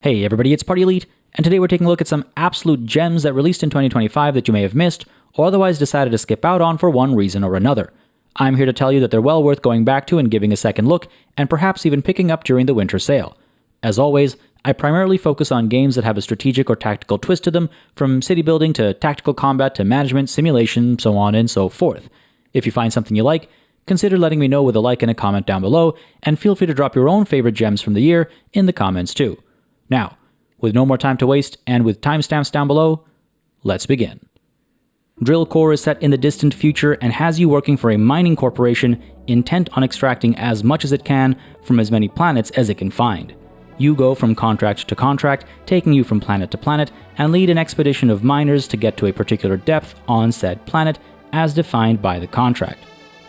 Hey everybody, it's PartyElite, and today we're taking a look at some absolute gems that released in 2025 that you may have missed, or otherwise decided to skip out on for one reason or another. I'm here to tell you that they're well worth going back to and giving a second look, and perhaps even picking up during the winter sale. As always, I primarily focus on games that have a strategic or tactical twist to them, from city building to tactical combat to management, simulation, so on and so forth. If you find something you like, consider letting me know with a like and a comment down below, and feel free to drop your own favorite gems from the year in the comments too. Now, with no more time to waste and with timestamps down below, let's begin. Drill Core is set in the distant future and has you working for a mining corporation intent on extracting as much as it can from as many planets as it can find. You go from contract to contract, taking you from planet to planet, and lead an expedition of miners to get to a particular depth on said planet as defined by the contract.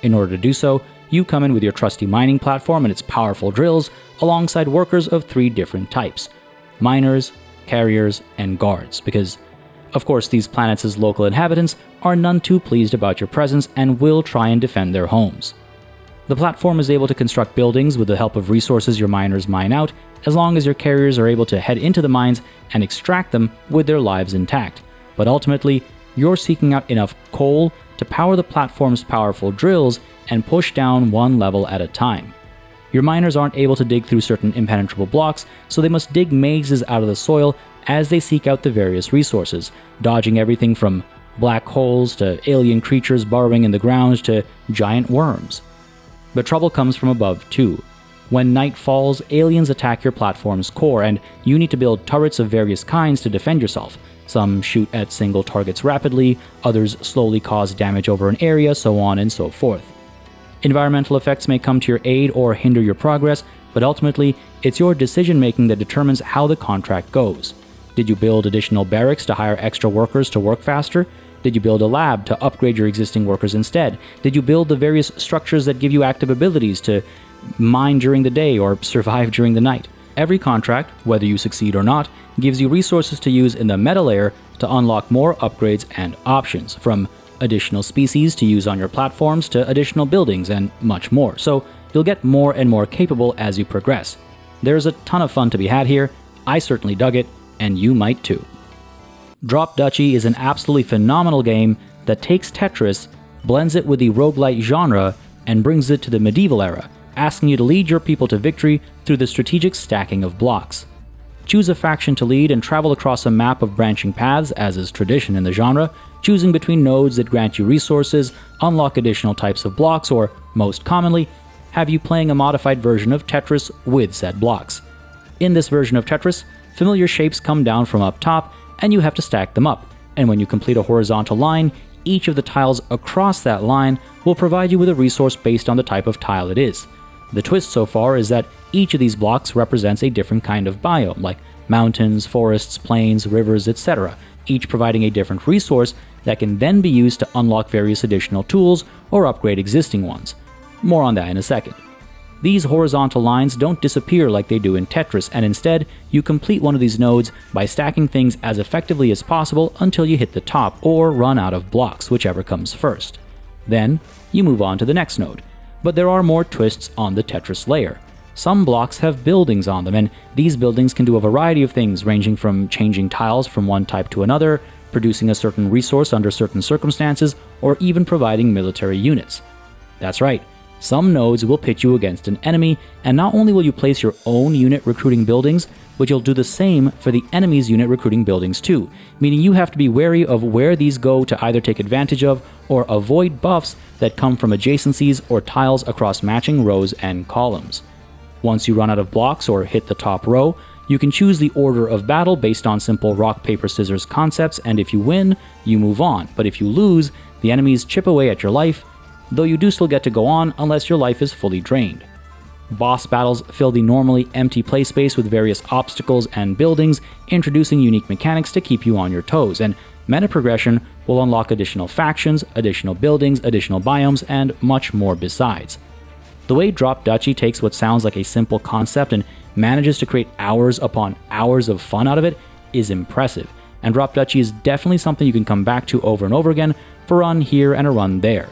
In order to do so, you come in with your trusty mining platform and its powerful drills alongside workers of 3 different types: miners, carriers, and guards, because, of course, these planets' local inhabitants are none too pleased about your presence and will try and defend their homes. The platform is able to construct buildings with the help of resources your miners mine out, as long as your carriers are able to head into the mines and extract them with their lives intact. But ultimately, you're seeking out enough coal to power the platform's powerful drills and push down one level at a time. Your miners aren't able to dig through certain impenetrable blocks, so they must dig mazes out of the soil as they seek out the various resources, dodging everything from black holes to alien creatures burrowing in the ground to giant worms. But trouble comes from above too. When night falls, aliens attack your platform's core, and you need to build turrets of various kinds to defend yourself. Some shoot at single targets rapidly, others slowly cause damage over an area, so on and so forth. Environmental effects may come to your aid or hinder your progress, but ultimately, it's your decision-making that determines how the contract goes. Did you build additional barracks to hire extra workers to work faster? Did you build a lab to upgrade your existing workers instead? Did you build the various structures that give you active abilities to mine during the day or survive during the night? Every contract, whether you succeed or not, gives you resources to use in the meta layer to unlock more upgrades and options, from additional species to use on your platforms to additional buildings and much more, so you'll get more and more capable as you progress. There's a ton of fun to be had here. I certainly dug it, and you might too. Duchy is an absolutely phenomenal game that takes Tetris, blends it with the roguelite genre, and brings it to the medieval era, asking you to lead your people to victory through the strategic stacking of blocks. Choose a faction to lead and travel across a map of branching paths, as is tradition in the genre, choosing between nodes that grant you resources, unlock additional types of blocks, or, most commonly, have you playing a modified version of Tetris with said blocks. In this version of Tetris, familiar shapes come down from up top, and you have to stack them up, and when you complete a horizontal line, each of the tiles across that line will provide you with a resource based on the type of tile it is. The twist so far is that each of these blocks represents a different kind of biome, like mountains, forests, plains, rivers, etc., each providing a different resource that can then be used to unlock various additional tools or upgrade existing ones. More on that in a second. These horizontal lines don't disappear like they do in Tetris, and instead, you complete one of these nodes by stacking things as effectively as possible until you hit the top or run out of blocks, whichever comes first. Then, you move on to the next node. But there are more twists on the Tetris layer. Some blocks have buildings on them, and these buildings can do a variety of things, ranging from changing tiles from one type to another, producing a certain resource under certain circumstances, or even providing military units. That's right, some nodes will pit you against an enemy, and not only will you place your own unit recruiting buildings, but you'll do the same for the enemy's unit recruiting buildings too, meaning you have to be wary of where these go to either take advantage of or avoid buffs that come from adjacencies or tiles across matching rows and columns. Once you run out of blocks or hit the top row, you can choose the order of battle based on simple rock, paper, scissors concepts, and if you win, you move on, but if you lose, the enemies chip away at your life, though you do still get to go on unless your life is fully drained. Boss battles fill the normally empty play space with various obstacles and buildings, introducing unique mechanics to keep you on your toes, and meta progression will unlock additional factions, additional buildings, additional biomes, and much more besides. The way Duchy takes what sounds like a simple concept and manages to create hours upon hours of fun out of it is impressive, and Duchy is definitely something you can come back to over and over again for a run here and a run there.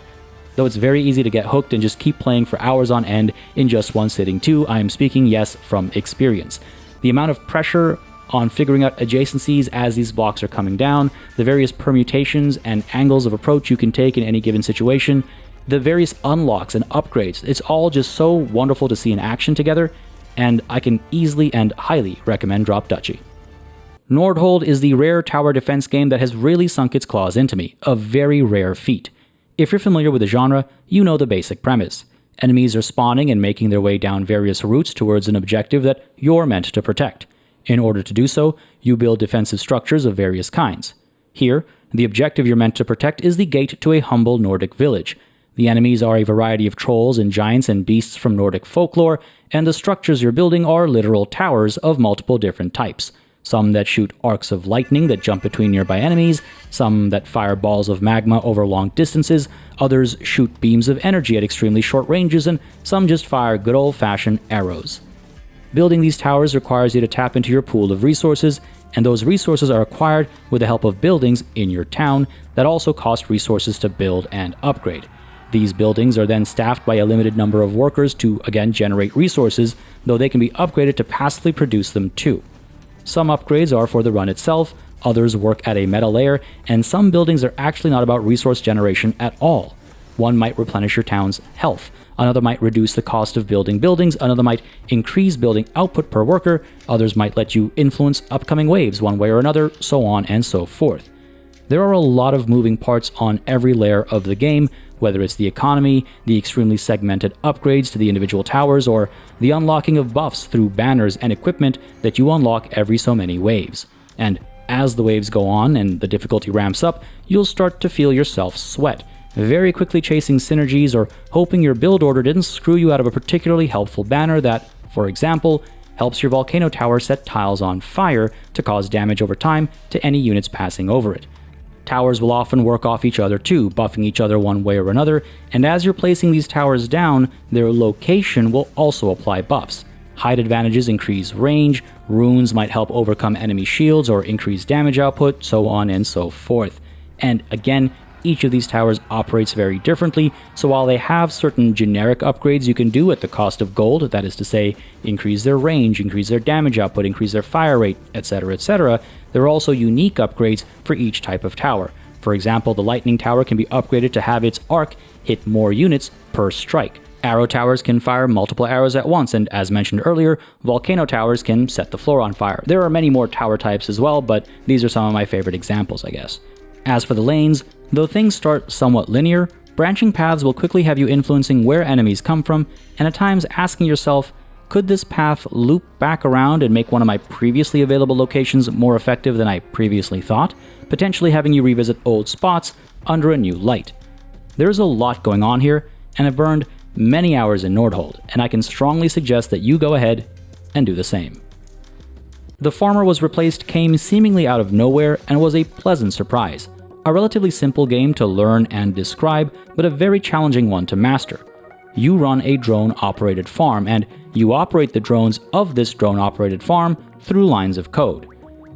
Though it's very easy to get hooked and just keep playing for hours on end in just one sitting too, I am speaking, yes, from experience. The amount of pressure on figuring out adjacencies as these blocks are coming down, the various permutations and angles of approach you can take in any given situation, the various unlocks and upgrades. It's all just so wonderful to see in action together, and I can easily and highly recommend Drop Duchy. Nordhold is the rare tower defense game that has really sunk its claws into me, a very rare feat. If you're familiar with the genre, you know the basic premise. Enemies are spawning and making their way down various routes towards an objective that you're meant to protect. In order to do so, you build defensive structures of various kinds. Here, the objective you're meant to protect is the gate to a humble Nordic village. The enemies are a variety of trolls and giants and beasts from Nordic folklore, and the structures you're building are literal towers of multiple different types. Some that shoot arcs of lightning that jump between nearby enemies, some that fire balls of magma over long distances, others shoot beams of energy at extremely short ranges, and some just fire good old-fashioned arrows. Building these towers requires you to tap into your pool of resources, and those resources are acquired with the help of buildings in your town that also cost resources to build and upgrade. These buildings are then staffed by a limited number of workers to, again, generate resources, though they can be upgraded to passively produce them too. Some upgrades are for the run itself, others work at a meta layer, and some buildings are actually not about resource generation at all. One might replenish your town's health, another might reduce the cost of building buildings, another might increase building output per worker, others might let you influence upcoming waves one way or another, so on and so forth. There are a lot of moving parts on every layer of the game, whether it's the economy, the extremely segmented upgrades to the individual towers, or the unlocking of buffs through banners and equipment that you unlock every so many waves. And as the waves go on and the difficulty ramps up, you'll start to feel yourself sweat, very quickly chasing synergies or hoping your build order didn't screw you out of a particularly helpful banner that, for example, helps your volcano tower set tiles on fire to cause damage over time to any units passing over it. Towers will often work off each other too, buffing each other one way or another, and as you're placing these towers down, their location will also apply buffs. Height advantages increase range, runes might help overcome enemy shields or increase damage output, so on and so forth. And again, each of these towers operates very differently, so while they have certain generic upgrades you can do at the cost of gold, that is to say, increase their range, increase their damage output, increase their fire rate, etc., there are also unique upgrades for each type of tower. For example, the lightning tower can be upgraded to have its arc hit more units per strike. Arrow towers can fire multiple arrows at once, and as mentioned earlier, volcano towers can set the floor on fire. There are many more tower types as well, but these are some of my favorite examples, I guess. As for the lanes, though things start somewhat linear, branching paths will quickly have you influencing where enemies come from, and at times asking yourself, could this path loop back around and make one of my previously available locations more effective than I previously thought, potentially having you revisit old spots under a new light. There's a lot going on here, and I've burned many hours in Nordhold, and I can strongly suggest that you go ahead and do the same. The Farmer Was Replaced came seemingly out of nowhere and was a pleasant surprise. A relatively simple game to learn and describe, but a very challenging one to master. You run a drone-operated farm, and you operate the drones of this drone-operated farm through lines of code.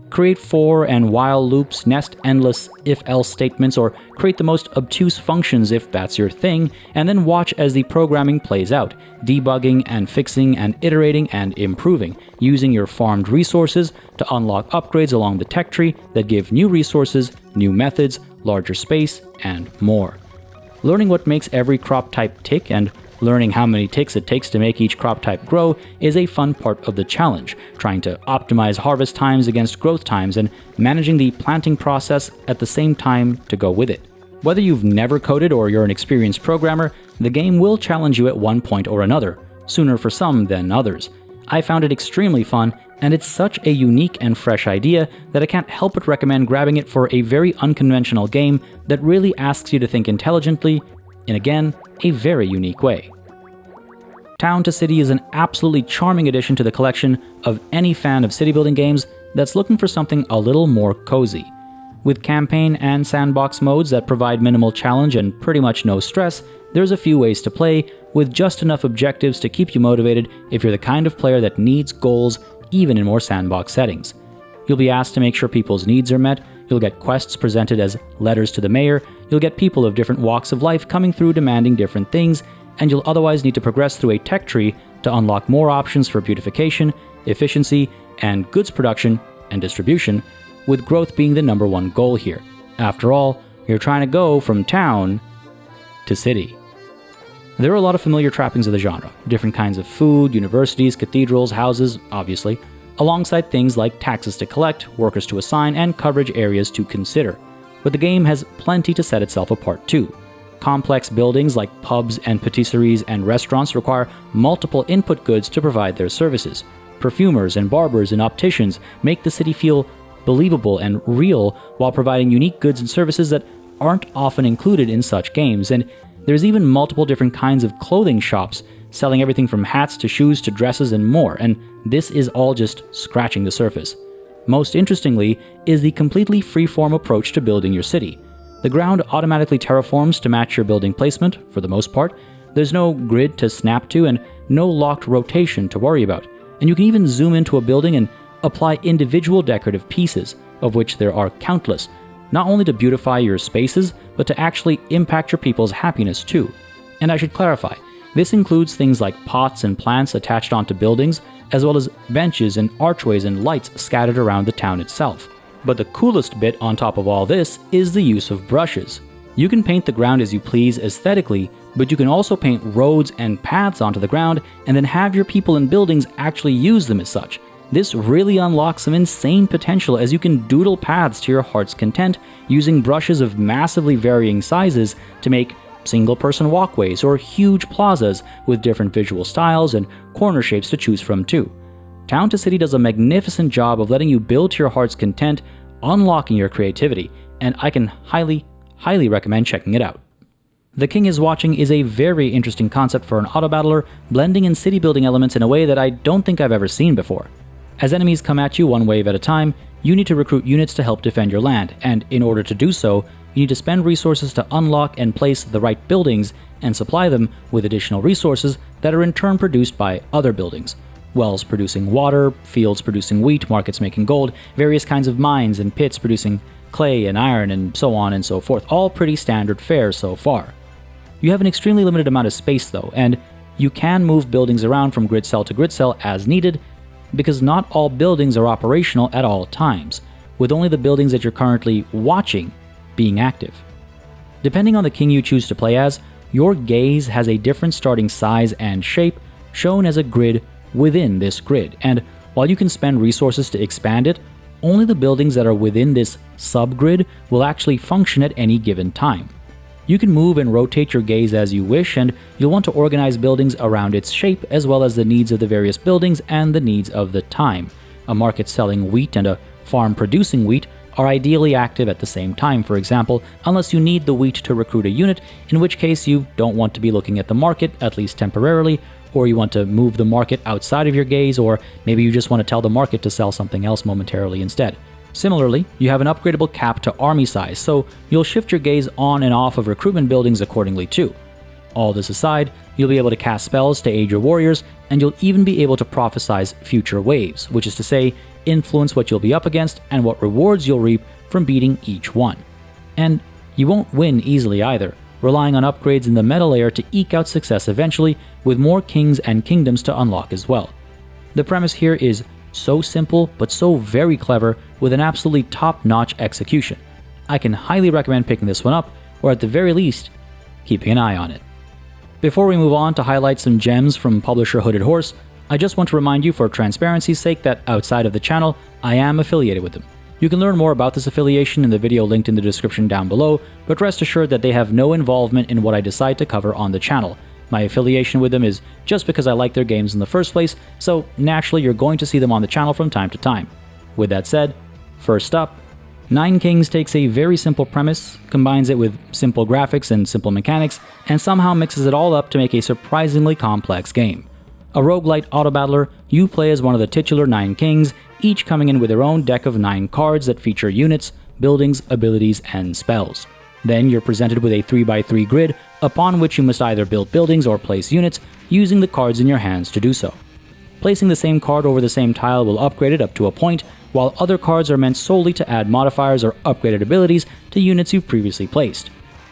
Create for and while loops, nest endless if-else statements, or create the most obtuse functions if that's your thing, and then watch as the programming plays out, debugging and fixing and iterating and improving, using your farmed resources to unlock upgrades along the tech tree that give new resources, new methods, larger space, and more. Learning what makes every crop type tick and learning how many ticks it takes to make each crop type grow is a fun part of the challenge, trying to optimize harvest times against growth times and managing the planting process at the same time to go with it. Whether you've never coded or you're an experienced programmer, the game will challenge you at one point or another, sooner for some than others. I found it extremely fun, and it's such a unique and fresh idea that I can't help but recommend grabbing it for a very unconventional game that really asks you to think intelligently, in again, a very unique way. Town to City is an absolutely charming addition to the collection of any fan of city building games that's looking for something a little more cozy. With campaign and sandbox modes that provide minimal challenge and pretty much no stress, there's a few ways to play, with just enough objectives to keep you motivated if you're the kind of player that needs goals even in more sandbox settings. You'll be asked to make sure people's needs are met, you'll get quests presented as letters to the mayor, you'll get people of different walks of life coming through demanding different things, and you'll otherwise need to progress through a tech tree to unlock more options for beautification, efficiency, and goods production, and distribution, with growth being the number one goal here. After all, you're trying to go from town to city. There are a lot of familiar trappings of the genre, different kinds of food, universities, cathedrals, houses, obviously, alongside things like taxes to collect, workers to assign, and coverage areas to consider. But the game has plenty to set itself apart too. Complex buildings like pubs and patisseries and restaurants require multiple input goods to provide their services. Perfumers and barbers and opticians make the city feel believable and real while providing unique goods and services that aren't often included in such games, and there's even multiple different kinds of clothing shops selling everything from hats to shoes to dresses and more, and this is all just scratching the surface. Most interestingly is the completely free-form approach to building your city. The ground automatically terraforms to match your building placement, for the most part. There's no grid to snap to and no locked rotation to worry about, and you can even zoom into a building and apply individual decorative pieces, of which there are countless, not only to beautify your spaces, but to actually impact your people's happiness too. And I should clarify, this includes things like pots and plants attached onto buildings, as well as benches and archways and lights scattered around the town itself. But the coolest bit on top of all this is the use of brushes. You can paint the ground as you please aesthetically, but you can also paint roads and paths onto the ground and then have your people and buildings actually use them as such. This really unlocks some insane potential as you can doodle paths to your heart's content using brushes of massively varying sizes to make single-person walkways or huge plazas with different visual styles and corner shapes to choose from too. Town to City does a magnificent job of letting you build to your heart's content, unlocking your creativity, and I can highly recommend checking it out. The King is Watching is a very interesting concept for an auto-battler, blending in city building elements in a way that I don't think I've ever seen before. As enemies come at you one wave at a time, you need to recruit units to help defend your land, and in order to do so, you need to spend resources to unlock and place the right buildings and supply them with additional resources that are in turn produced by other buildings. Wells producing water, fields producing wheat, markets making gold, various kinds of mines and pits producing clay and iron, and so on and so forth. All pretty standard fare so far. You have an extremely limited amount of space though, and you can move buildings around from grid cell to grid cell as needed, because not all buildings are operational at all times, with only the buildings that you're currently watching being active. Depending on the king you choose to play as, your gaze has a different starting size and shape shown as a grid within this grid, and while you can spend resources to expand it, only the buildings that are within this subgrid will actually function at any given time. You can move and rotate your gaze as you wish, and you'll want to organize buildings around its shape as well as the needs of the various buildings and the needs of the time. A market selling wheat and a farm producing wheat are ideally active at the same time, for example, unless you need the wheat to recruit a unit, in which case you don't want to be looking at the market, at least temporarily, or you want to move the market outside of your gaze, or maybe you just want to tell the market to sell something else momentarily instead. Similarly, you have an upgradable cap to army size, so you'll shift your gaze on and off of recruitment buildings accordingly too. All this aside, you'll be able to cast spells to aid your warriors, and you'll even be able to prophesize future waves, which is to say, influence what you'll be up against and what rewards you'll reap from beating each one. And you won't win easily either, relying on upgrades in the meta layer to eke out success eventually, with more kings and kingdoms to unlock as well. The premise here is so simple, but so very clever, with an absolutely top-notch execution. I can highly recommend picking this one up, or at the very least, keeping an eye on it. Before we move on to highlight some gems from publisher Hooded Horse, I just want to remind you for transparency's sake that outside of the channel, I am affiliated with them. You can learn more about this affiliation in the video linked in the description down below, but rest assured that they have no involvement in what I decide to cover on the channel. My affiliation with them is just because I like their games in the first place, so naturally you're going to see them on the channel from time to time. With that said, first up, Nine Kings takes a very simple premise, combines it with simple graphics and simple mechanics, and somehow mixes it all up to make a surprisingly complex game. A roguelite auto-battler, you play as one of the titular 9 kings, each coming in with their own deck of 9 cards that feature units, buildings, abilities, and spells. Then you're presented with a 3x3 grid, upon which you must either build buildings or place units, using the cards in your hands to do so. Placing the same card over the same tile will upgrade it up to a point, while other cards are meant solely to add modifiers or upgraded abilities to units you've previously placed.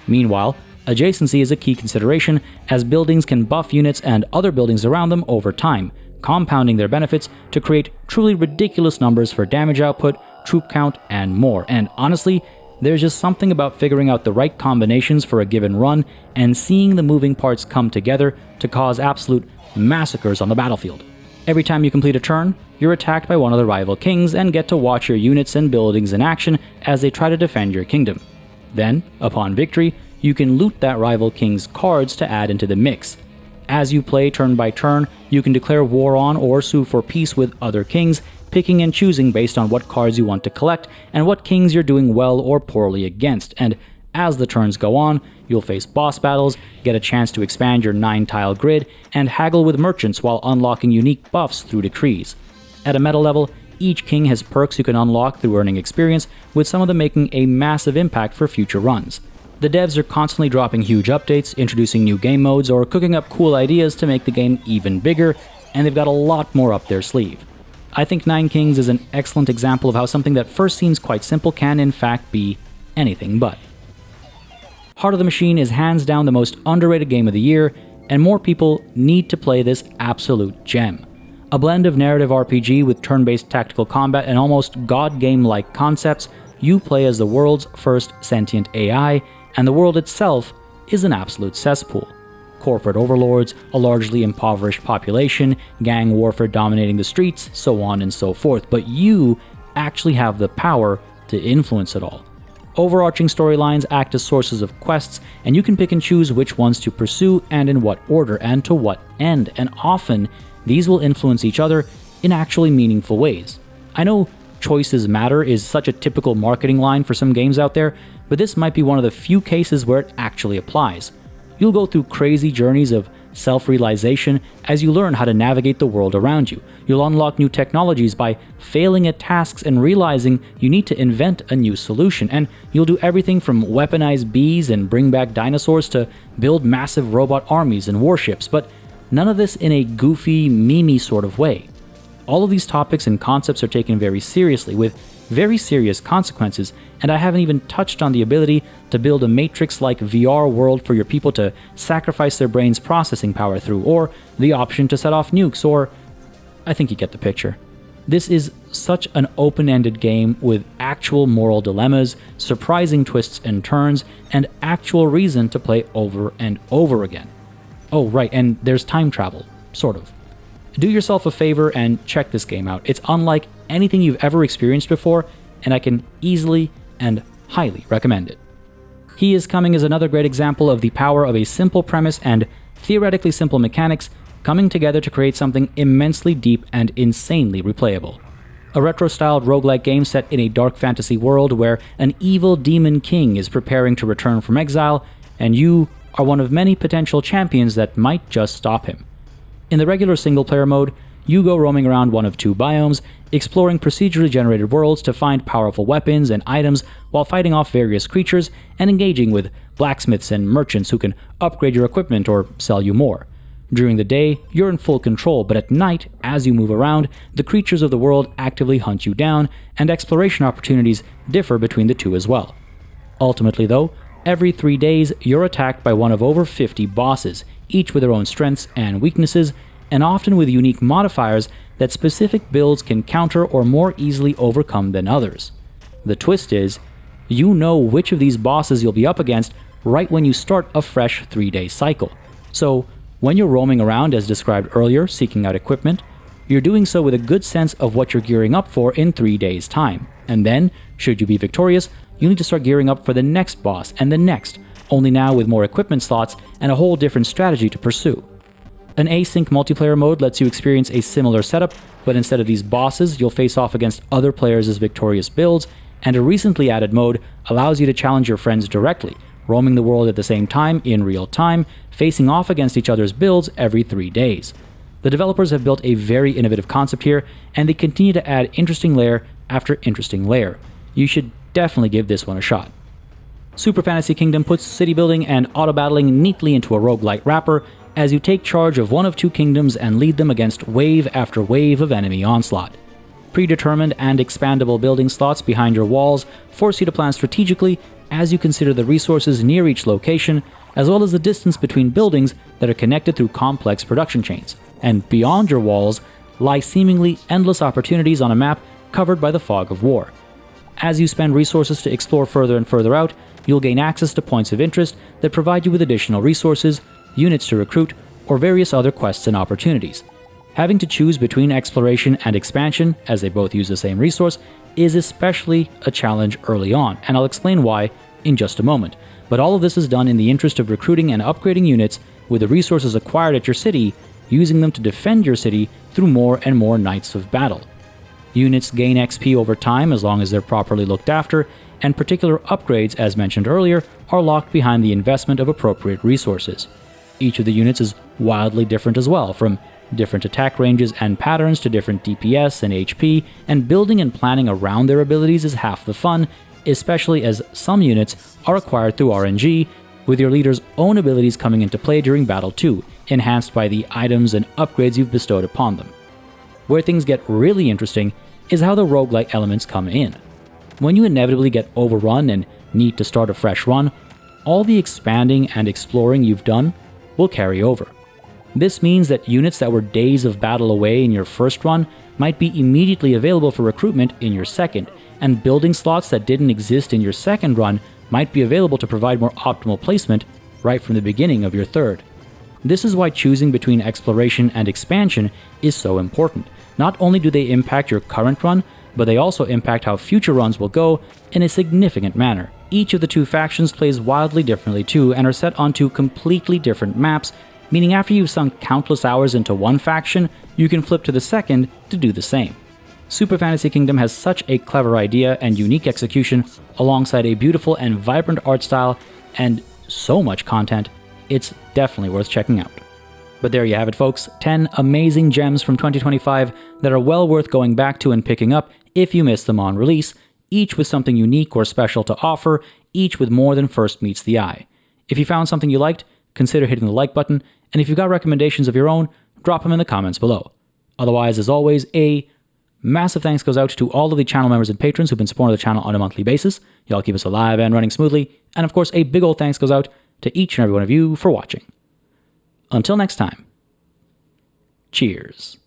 Meanwhile, adjacency is a key consideration, as buildings can buff units and other buildings around them over time, compounding their benefits to create truly ridiculous numbers for damage output, troop count, and more. And honestly, there's just something about figuring out the right combinations for a given run and seeing the moving parts come together to cause absolute massacres on the battlefield. Every time you complete a turn, you're attacked by one of the rival kings and get to watch your units and buildings in action as they try to defend your kingdom. Then, upon victory, you can loot that rival king's cards to add into the mix. As you play turn by turn, you can declare war on or sue for peace with other kings, picking and choosing based on what cards you want to collect and what kings you're doing well or poorly against. And as the turns go on, you'll face boss battles, get a chance to expand your 9-tile grid, and haggle with merchants while unlocking unique buffs through decrees. At a meta level, each king has perks you can unlock through earning experience, with some of them making a massive impact for future runs. The devs are constantly dropping huge updates, introducing new game modes, or cooking up cool ideas to make the game even bigger, and they've got a lot more up their sleeve. I think Nine Kings is an excellent example of how something that first seems quite simple can in fact be anything but. Heart of the Machine is hands down the most underrated game of the year, and more people need to play this absolute gem. A blend of narrative RPG with turn-based tactical combat and almost god game-like concepts, you play as the world's first sentient AI, and the world itself is an absolute cesspool. Corporate overlords, a largely impoverished population, gang warfare dominating the streets, so on and so forth, but you actually have the power to influence it all. Overarching storylines act as sources of quests, and you can pick and choose which ones to pursue and in what order and to what end, and often these will influence each other in actually meaningful ways. I know choices matter is such a typical marketing line for some games out there, but this might be one of the few cases where it actually applies. You'll go through crazy journeys of self-realization as you learn how to navigate the world around you. You'll unlock new technologies by failing at tasks and realizing you need to invent a new solution, and you'll do everything from weaponize bees and bring back dinosaurs to build massive robot armies and warships, but none of this in a goofy, memey sort of way. All of these topics and concepts are taken very seriously, with very serious consequences, and I haven't even touched on the ability to build a Matrix-like VR world for your people to sacrifice their brain's processing power through, or the option to set off nukes, or I think you get the picture. This is such an open-ended game with actual moral dilemmas, surprising twists and turns, and actual reason to play over and over again. Oh right, and there's time travel, sort of. Do yourself a favor and check this game out. It's unlike anything you've ever experienced before, and I can easily and highly recommend it. He is Coming is another great example of the power of a simple premise and theoretically simple mechanics coming together to create something immensely deep and insanely replayable. A retro-styled roguelike game set in a dark fantasy world where an evil demon king is preparing to return from exile, and you are one of many potential champions that might just stop him. In the regular single-player mode, you go roaming around one of two biomes, exploring procedurally generated worlds to find powerful weapons and items while fighting off various creatures and engaging with blacksmiths and merchants who can upgrade your equipment or sell you more. During the day, you're in full control, but at night, as you move around, the creatures of the world actively hunt you down, and exploration opportunities differ between the two as well. Ultimately though, every 3 days, you're attacked by one of over 50 bosses, each with their own strengths and weaknesses, and often with unique modifiers that specific builds can counter or more easily overcome than others. The twist is, you know which of these bosses you'll be up against right when you start a fresh 3-day cycle. So, when you're roaming around as described earlier, seeking out equipment, you're doing so with a good sense of what you're gearing up for in 3 days' time. And then, should you be victorious, you need to start gearing up for the next boss and the next, only now with more equipment slots and a whole different strategy to pursue. An async multiplayer mode lets you experience a similar setup, but instead of these bosses, you'll face off against other players as victorious builds, and a recently added mode allows you to challenge your friends directly, roaming the world at the same time in real time, facing off against each other's builds every 3 days. The developers have built a very innovative concept here, and they continue to add interesting layer after interesting layer. You should definitely give this one a shot. Super Fantasy Kingdom puts city building and auto-battling neatly into a roguelite wrapper as you take charge of one of two kingdoms and lead them against wave after wave of enemy onslaught. Predetermined and expandable building slots behind your walls force you to plan strategically as you consider the resources near each location, as well as the distance between buildings that are connected through complex production chains. And beyond your walls, lie seemingly endless opportunities on a map covered by the fog of war. As you spend resources to explore further and further out, you'll gain access to points of interest that provide you with additional resources, units to recruit, or various other quests and opportunities. Having to choose between exploration and expansion, as they both use the same resource, is especially a challenge early on, and I'll explain why in just a moment. But all of this is done in the interest of recruiting and upgrading units with the resources acquired at your city, using them to defend your city through more and more Knights of Battle. Units gain XP over time as long as they're properly looked after, and particular upgrades, as mentioned earlier, are locked behind the investment of appropriate resources. Each of the units is wildly different as well, from different attack ranges and patterns to different DPS and HP, and building and planning around their abilities is half the fun, especially as some units are acquired through RNG, with your leader's own abilities coming into play during battle too, enhanced by the items and upgrades you've bestowed upon them. Where things get really interesting is how the roguelike elements come in. When you inevitably get overrun and need to start a fresh run, all the expanding and exploring you've done will carry over. This means that units that were days of battle away in your first run might be immediately available for recruitment in your second, and building slots that didn't exist in your second run might be available to provide more optimal placement right from the beginning of your third. This is why choosing between exploration and expansion is so important. Not only do they impact your current run, but they also impact how future runs will go in a significant manner. Each of the two factions plays wildly differently too, and are set onto completely different maps, meaning after you've sunk countless hours into one faction, you can flip to the second to do the same. Super Fantasy Kingdom has such a clever idea and unique execution, alongside a beautiful and vibrant art style, and so much content, it's definitely worth checking out. But there you have it, folks, 10 amazing gems from 2025 that are well worth going back to and picking up if you missed them on release, each with something unique or special to offer, each with more than first meets the eye. If you found something you liked, consider hitting the like button, and if you've got recommendations of your own, drop them in the comments below. Otherwise, as always, a massive thanks goes out to all of the channel members and patrons who've been supporting the channel on a monthly basis. Y'all keep us alive and running smoothly. And of course, a big old thanks goes out to each and every one of you for watching. Until next time, cheers.